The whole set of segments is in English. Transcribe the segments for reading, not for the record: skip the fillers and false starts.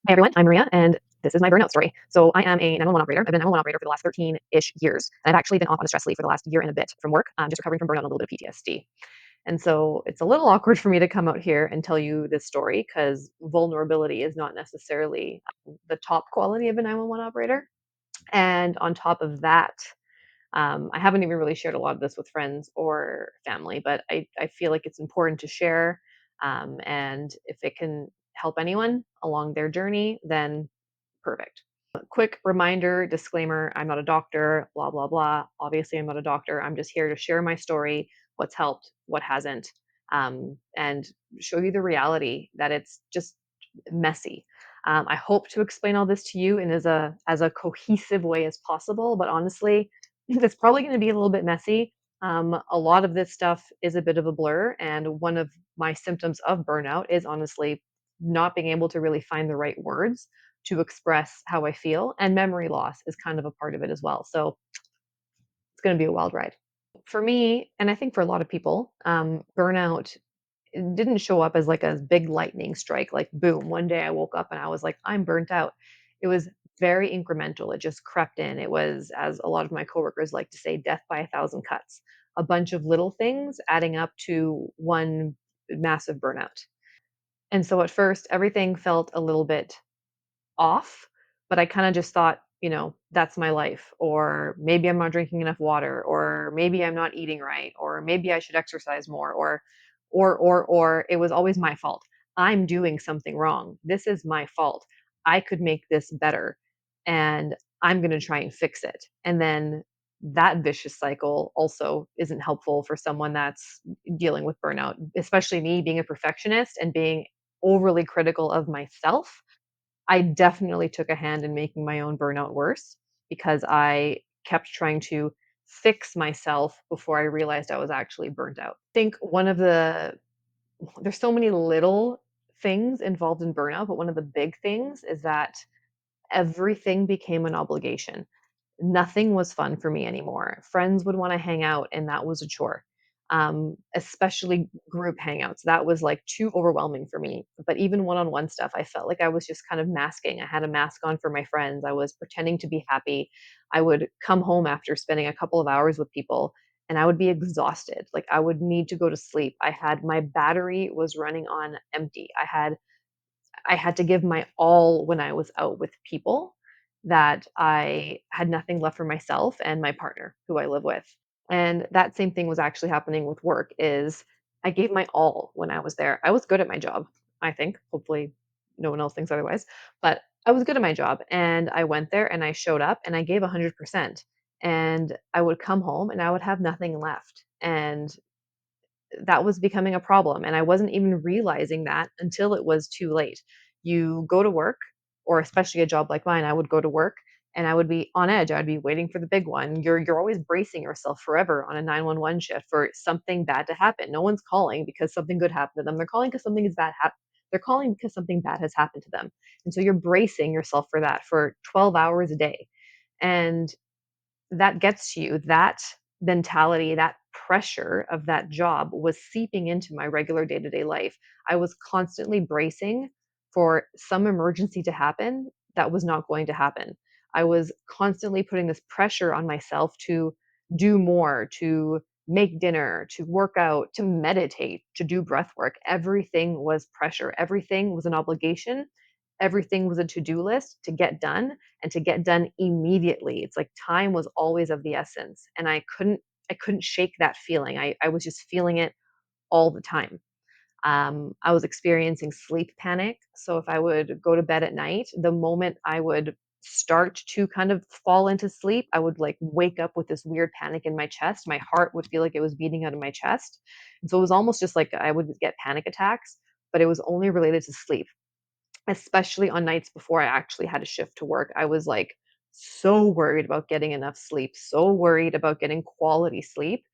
Hey everyone, I'm Maria, and this is my burnout story. So I am a 911 operator. I've been a 911 operator for the last 13-ish years. And I've actually been off on a stress leave for the last year and a bit from work, just recovering from burnout and a little bit of PTSD. And so it's a little awkward for me to come out here and tell you this story because vulnerability is not necessarily the top quality of a 911 operator. And on top of that, I haven't even really shared a lot of this with friends or family, but I feel like it's important to share. And if it can help anyone along their journey, then perfect. A quick reminder, disclaimer, I'm not a doctor, blah, blah, blah. Obviously, I'm not a doctor. I'm just here to share my story, what's helped, what hasn't, and show you the reality that it's just messy. I hope to explain all this to you in as a cohesive way as possible, but honestly, it's probably going to be a little bit messy. A lot of this stuff is a bit of a blur, and one of my symptoms of burnout is honestly not being able to really find the right words to express how I feel, and memory loss is kind of a part of it as well. So it's going to be a wild ride. For me, and I think for a lot of people, burnout didn't show up as like a big lightning strike, like boom, one day I woke up and I was like, I'm burnt out. It was very incremental. It just crept in. It was, as a lot of my coworkers like to say, death by a thousand cuts. A bunch of little things adding up to one massive burnout. And so at first, everything felt a little bit off, but I kinda just thought, "That's my life," or "Maybe I'm not drinking enough water," or "Maybe I'm not eating right," or "Maybe I should exercise more," or it was always my fault. "I'm doing something wrong. This is my fault. I could make this better, and I'm gonna try and fix it." And then that vicious cycle also isn't helpful for someone that's dealing with burnout, especially me being a perfectionist and being overly critical of myself. I definitely took a hand in making my own burnout worse because I kept trying to fix myself before I realized I was actually burnt out. I think one of there's so many little things involved in burnout, but one of the big things is that everything became an obligation. Nothing was fun for me anymore. Friends would wanna hang out, and that was a chore, especially group hangouts. That was, like, too overwhelming for me, but even one-on-one stuff, I felt like I was just kind of masking. I had a mask on for my friends. I was pretending to be happy. I would come home after spending a couple of hours with people, and I would be exhausted. Like, I would need to go to sleep. My battery was running on empty. I had to give my all when I was out with people that I had nothing left for myself and my partner who I live with. And that same thing was actually happening with work is I gave my all when I was there. I was good at my job, I think. Hopefully no one else thinks otherwise. But I was good at my job and I went there and I showed up and I gave 100%. And I would come home and I would have nothing left. And that was becoming a problem, and I wasn't even realizing that until it was too late. You go to work, or especially a job like mine, I would go to work and I would be on edge. I'd be waiting for the big one. You're always bracing yourself forever on a 911 shift for something bad to happen. No one's calling because something good happened to them. They're calling because something is bad they're calling because something bad has happened to them. And so you're bracing yourself for that for 12 hours a day. And that gets to you. That mentality, that pressure of that job was seeping into my regular day-to-day life. I was constantly bracing for some emergency to happen that was not going to happen. I was constantly putting this pressure on myself to do more, to make dinner, to work out, to meditate, to do breath work. Everything was pressure. Everything was an obligation. Everything was a to-do list to get done and to get done immediately. It's like time was always of the essence, and I couldn't shake that feeling. I was just feeling it all the time. I was experiencing sleep panic. So if I would go to bed at night, the moment I would start to kind of fall into sleep, I would like wake up with this weird panic in my chest. My heart would feel like it was beating out of my chest. And so it was almost just like I would get panic attacks, but it was only related to sleep, especially on nights before I actually had a shift to work. I was like so worried about getting enough sleep, so worried about getting quality sleep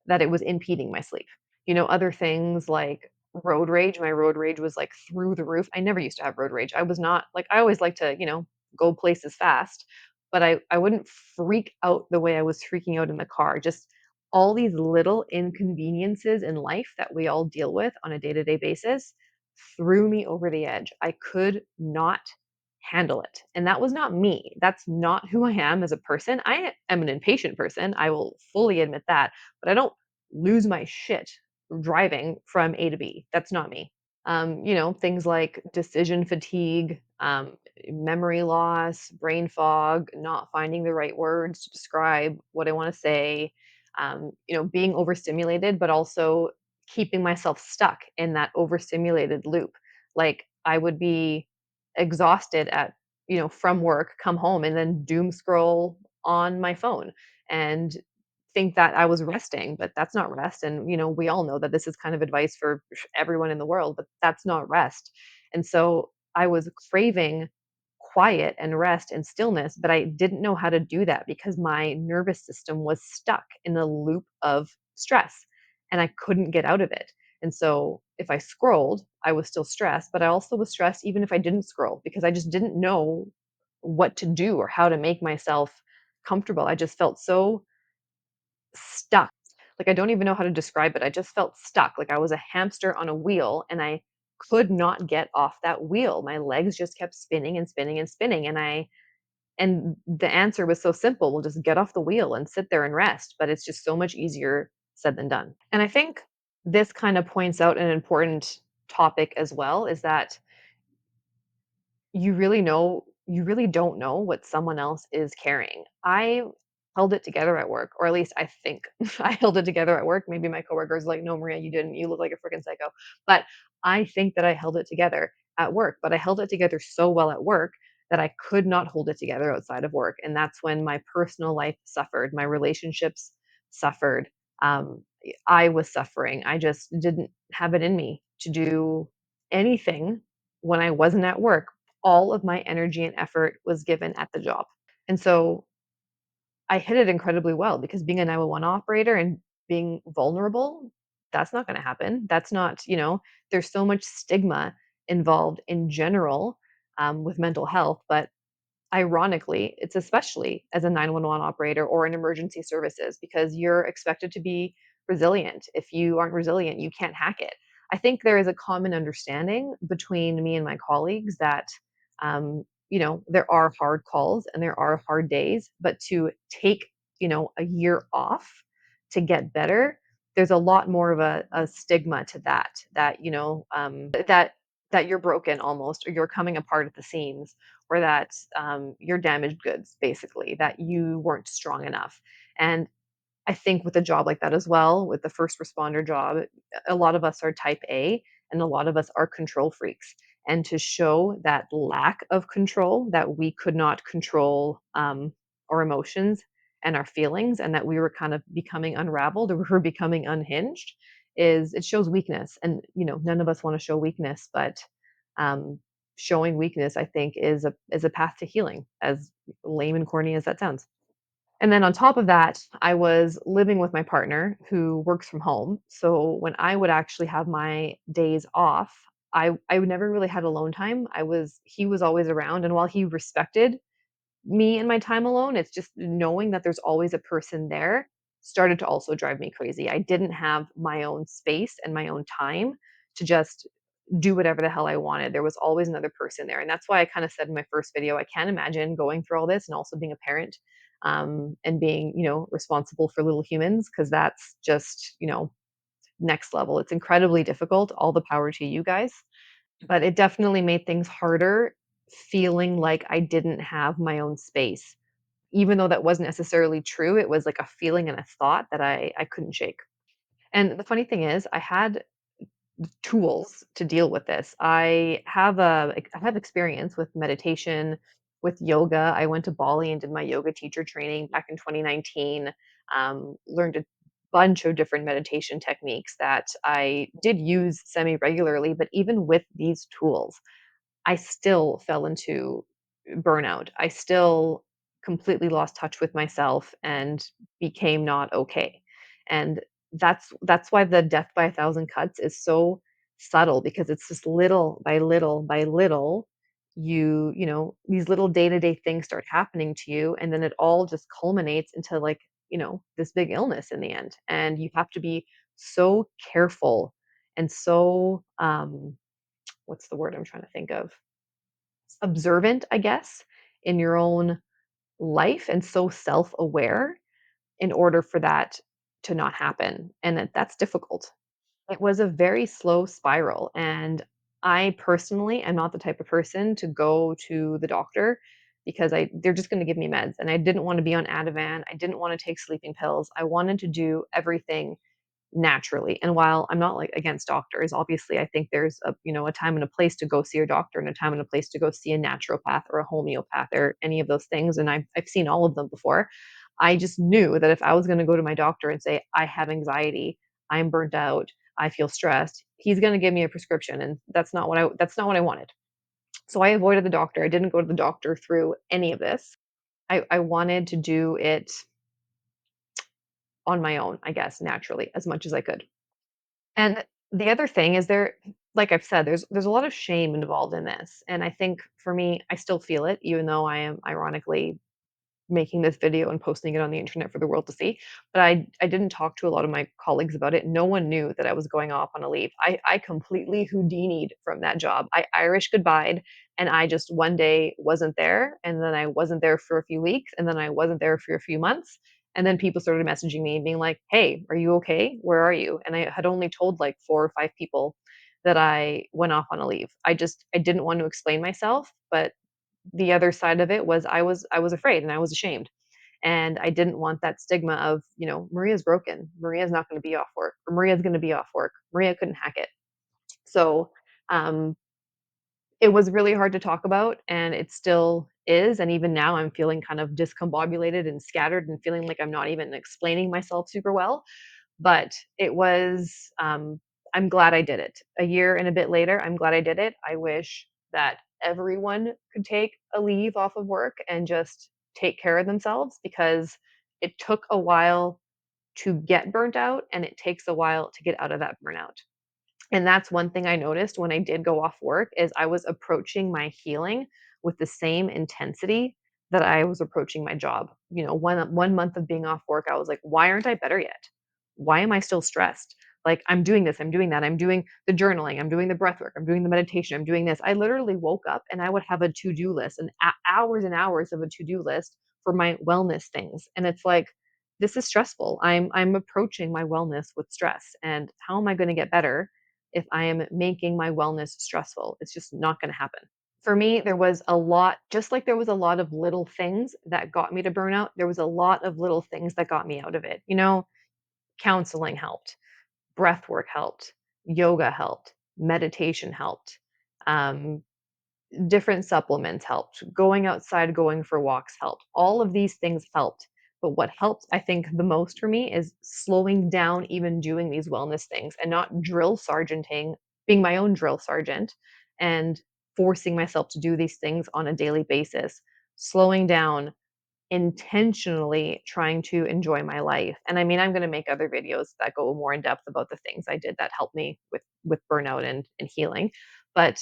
that it was impeding my sleep. Other things like road rage, my road rage was like through the roof. I never used to have road rage. I was not like, I always like to, go places fast, but I wouldn't freak out the way I was freaking out in the car. Just all these little inconveniences in life that we all deal with on a day to day basis threw me over the edge. I could not handle it. And that was not me. That's not who I am as a person. I am an impatient person. I will fully admit that, but I don't lose my shit driving from A to B. That's not me. Things like decision fatigue, memory loss, brain fog, not finding the right words to describe what I want to say, being overstimulated, but also keeping myself stuck in that overstimulated loop. Like I would be exhausted from work, come home and then doom scroll on my phone and think that I was resting, but that's not rest. And, we all know that this is kind of advice for everyone in the world, but that's not rest. And so I was craving quiet and rest and stillness, but I didn't know how to do that because my nervous system was stuck in a loop of stress and I couldn't get out of it. And so if I scrolled, I was still stressed, but I also was stressed even if I didn't scroll because I just didn't know what to do or how to make myself comfortable. I just felt so stuck. Like, I don't even know how to describe it. I just felt stuck, like I was a hamster on a wheel and I could not get off that wheel. My legs just kept spinning and spinning and spinning, and the answer was so simple, "Well, just get off the wheel and sit there and rest," but it's just so much easier said than done. And I think this kind of points out an important topic as well, is that you really don't know what someone else is carrying. I held it together at work, or at least I think I held it together at work. Maybe my coworkers like, "No, Maria, you didn't. You look like a freaking psycho." But I think that I held it together at work, but I held it together so well at work that I could not hold it together outside of work. And that's when my personal life suffered, my relationships suffered. Um, I was suffering. I just didn't have it in me to do anything when I wasn't at work. All of my energy and effort was given at the job. And so I hit it incredibly well because being a 911 operator and being vulnerable, that's not going to happen. That's not, there's so much stigma involved in general with mental health, but ironically, it's especially as a 911 operator or in emergency services because you're expected to be resilient. If you aren't resilient, you can't hack it. I think there is a common understanding between me and my colleagues that, there are hard calls and there are hard days, but to take, a year off to get better, there's a lot more of a stigma to that, that you're broken almost, or you're coming apart at the seams, or that you're damaged goods, basically, that you weren't strong enough. And I think with a job like that as well, with the first responder job, a lot of us are type A and a lot of us are control freaks. And to show that lack of control, that we could not control our emotions and our feelings, and that we were kind of becoming unraveled or we were becoming unhinged, it shows weakness. And none of us want to show weakness, but um, showing weakness, I think, is a path to healing, as lame and corny as that sounds. And then on top of that, I was living with my partner who works from home. So when I would actually have my days off, I would never really had alone time. He was always around, and while he respected me and my time alone, it's just knowing that there's always a person there started to also drive me crazy. I didn't have my own space and my own time to just do whatever the hell I wanted. There was always another person there. And that's why I kind of said in my first video, I can't imagine going through all this and also being a parent, and being, responsible for little humans, because that's just, next level. It's incredibly difficult. All the power to you guys. But it definitely made things harder feeling like I didn't have my own space. Even though that wasn't necessarily true, it was like a feeling and a thought that I couldn't shake. And the funny thing is, I had tools to deal with this. I have experience with meditation, with yoga. I went to Bali and did my yoga teacher training back in 2019. Learned a bunch of different meditation techniques that I did use semi regularly, but even with these tools, I still fell into burnout. I still completely lost touch with myself and became not okay. And that's why the death by a thousand cuts is so subtle, because it's just little by little by little, these little day-to-day things start happening to you, and then it all just culminates into, like, this big illness in the end. And you have to be so careful and so what's the word I'm trying to think of? observant, I guess, in your own life and so self-aware in order for that to not happen, and that's difficult. It was a very slow spiral, and I personally am not the type of person to go to the doctor because they're just gonna give me meds, and I didn't wanna be on Ativan, I didn't wanna take sleeping pills, I wanted to do everything naturally. And while I'm not like against doctors, obviously I think there's a time and a place to go see a doctor and a time and a place to go see a naturopath or a homeopath or any of those things. And I've seen all of them before. I just knew that if I was going to go to my doctor and say, I have anxiety, I'm burnt out, I feel stressed, he's going to give me a prescription. And that's not what I wanted. So I avoided the doctor. I didn't go to the doctor through any of this. I wanted to do it on my own, I guess, naturally, as much as I could. And the other thing is like I've said, there's a lot of shame involved in this, and I think for me, I still feel it even though I am ironically making this video and posting it on the internet for the world to see. But I didn't talk to a lot of my colleagues about it. No one knew that I was going off on a leave. I completely Houdini'd from that job. I Irish goodbyed, and I just one day wasn't there, and then I wasn't there for a few weeks, and then I wasn't there for a few months. And then people started messaging me being like, "Hey, are you okay? Where are you?" And I had only told like 4 or 5 people that I went off on a leave. I didn't want to explain myself, but the other side of it was I was afraid and I was ashamed. And I didn't want that stigma of, Maria's broken. Maria's not going to be off work. Or Maria's going to be off work. Maria couldn't hack it. So um, it was really hard to talk about, and it still is. And even now, I'm feeling kind of discombobulated and scattered and feeling like I'm not even explaining myself super well. But it was, I'm glad I did it. A year and a bit later, I'm glad I did it. I wish that everyone could take a leave off of work and just take care of themselves because it took a while to get burnt out and it takes a while to get out of that burnout. And that's one thing I noticed when I did go off work is I was approaching my healing with the same intensity that I was approaching my job. One month of being off work, I was like, why aren't I better yet? Why am I still stressed? Like I'm doing this, I'm doing that, I'm doing the journaling, I'm doing the breath work, I'm doing the meditation, I'm doing this. I literally woke up and I would have a to-do list and hours and hours of a to-do list for my wellness things. And it's like, this is stressful. I'm approaching my wellness with stress. And how am I going to get better if I am making my wellness stressful? It's just not going to happen. For me, there was a lot, just like there was a lot of little things that got me to burnout, there was a lot of little things that got me out of it. Counseling helped, breath work helped, yoga helped, meditation helped, um, different supplements helped, going outside, going for walks helped. All of these things helped. But what helped, I think, the most for me is slowing down even doing these wellness things and not drill sergeanting, being my own drill sergeant and forcing myself to do these things on a daily basis, slowing down, intentionally trying to enjoy my life. And I mean, I'm going to make other videos that go more in depth about the things I did that helped me with burnout and healing. But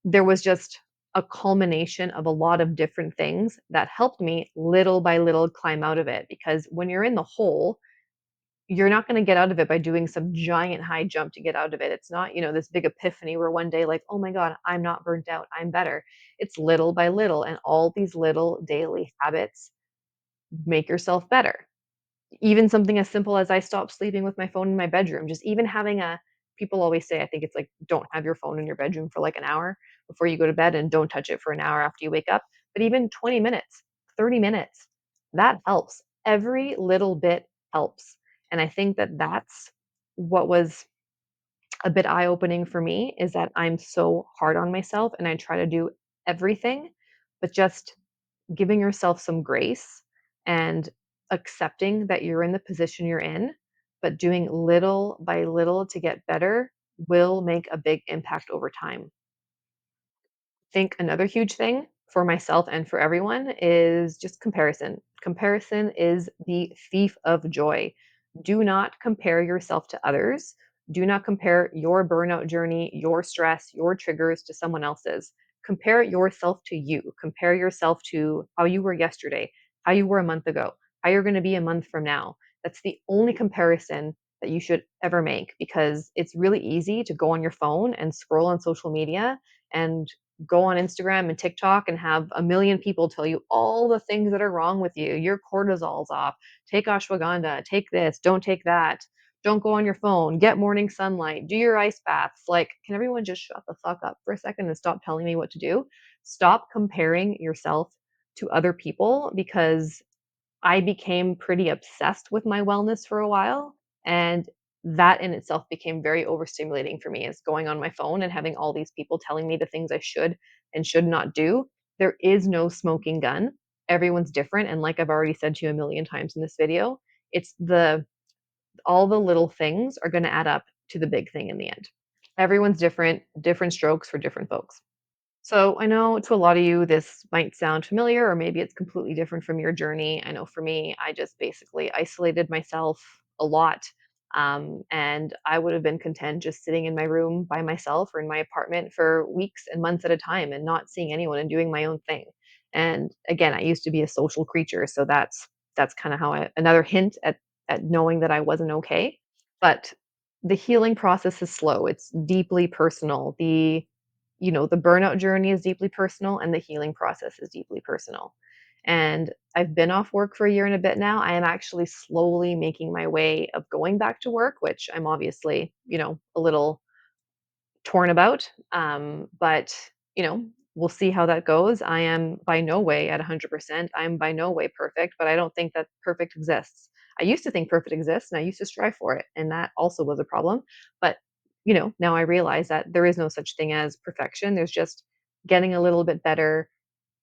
there was just a culmination of a lot of different things that helped me little by little climb out of it. Because when you're in the hole, you're not going to get out of it by doing some giant high jump to get out of it. It's not, this big epiphany where one day, like, oh my God, I'm not burnt out, I'm better. It's little by little. And all these little daily habits make yourself better. Even something as simple as I stopped sleeping with my phone in my bedroom, just even having a people always say, I think it's like, don't have your phone in your bedroom for like an hour before you go to bed and don't touch it for an hour after you wake up. But even 20 minutes, 30 minutes, that helps. Every little bit helps. And I think that that's what was a bit eye opening for me is that I'm so hard on myself and I try to do everything, but just giving yourself some grace and accepting that you're in the position you're in, but doing little by little to get better will make a big impact over time. Think another huge thing for myself and for everyone is just comparison. Comparison is the thief of joy. Do not compare yourself to others. Do not compare your burnout journey, your stress, your triggers to someone else's. Compare yourself to you. Compare yourself to how you were yesterday, how you were a month ago, how you're going to be a month from now. That's the only comparison that you should ever make because it's really easy to go on your phone and scroll on social media and go on Instagram and TikTok and have a million people tell you all the things that are wrong with you. Your cortisol's off. Take ashwagandha, take this, don't take that. Don't go on your phone, get morning sunlight, do your ice baths. Like, can everyone just shut the fuck up for a second and stop telling me what to do? Stop comparing yourself to other people because I became pretty obsessed with my wellness for a while, and that in itself became very overstimulating for me, is going on my phone and having all these people telling me the things I should and should not do. There is no smoking gun. Everyone's different, and like I've already said to you a million times in this video, it's the all the little things are gonna add up to the big thing in the end. Everyone's different, different strokes for different folks. So I know to a lot of you, this might sound familiar, or maybe it's completely different from your journey. I know for me, I just basically isolated myself a lot. And I would have been content just sitting in my room by myself or in my apartment for weeks and months at a time and not seeing anyone and doing my own thing. And again, I used to be a social creature, so that's kind of how another hint at knowing that I wasn't okay. But the healing process is slow. It's deeply personal. The burnout journey is deeply personal and the healing process is deeply personal. And I've been off work for a year and a bit now. I am actually slowly making my way of going back to work, which I'm obviously, a little torn about. But, we'll see how that goes. I am by no way at 100%. I'm by no way perfect, but I don't think that perfect exists. I used to think perfect exists and I used to strive for it. And that also was a problem. But, now I realize that there is no such thing as perfection. There's just getting a little bit better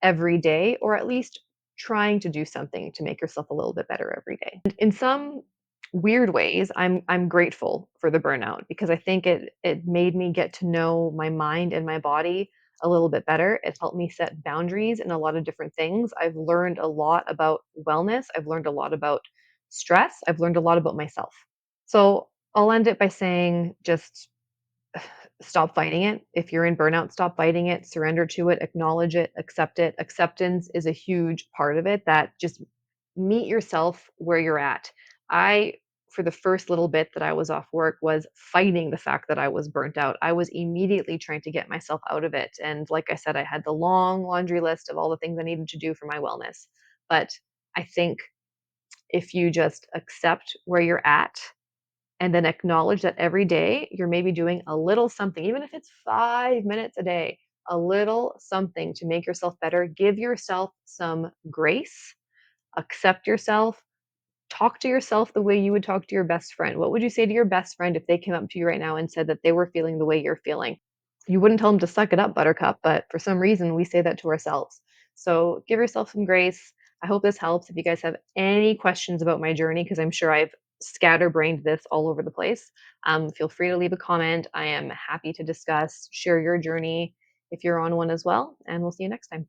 every day, or at least trying to do something to make yourself a little bit better every day. And in some weird ways, I'm grateful for the burnout because I think it made me get to know my mind and my body a little bit better. It helped me set boundaries in a lot of different things. I've learned a lot about wellness. I've learned a lot about stress. I've learned a lot about myself. So I'll end it by saying just stop fighting it. If you're in burnout, stop fighting it, surrender to it, acknowledge it, accept it. Acceptance is a huge part of it, that just meet yourself where you're at. I, for the first little bit that I was off work, was fighting the fact that I was burnt out. I was immediately trying to get myself out of it. And like I said, I had the long laundry list of all the things I needed to do for my wellness. But I think if you just accept where you're at and then acknowledge that every day you're maybe doing a little something, even if it's 5 minutes a day, a little something to make yourself better. Give yourself some grace, accept yourself, talk to yourself the way you would talk to your best friend. What would you say to your best friend if they came up to you right now and said that they were feeling the way you're feeling? You wouldn't tell them to suck it up, buttercup, but for some reason we say that to ourselves. So give yourself some grace. I hope this helps. If you guys have any questions about my journey, because I'm sure I've scatterbrained this all over the place, feel free to leave a comment. I am happy to discuss, share your journey if you're on one as well, and we'll see you next time.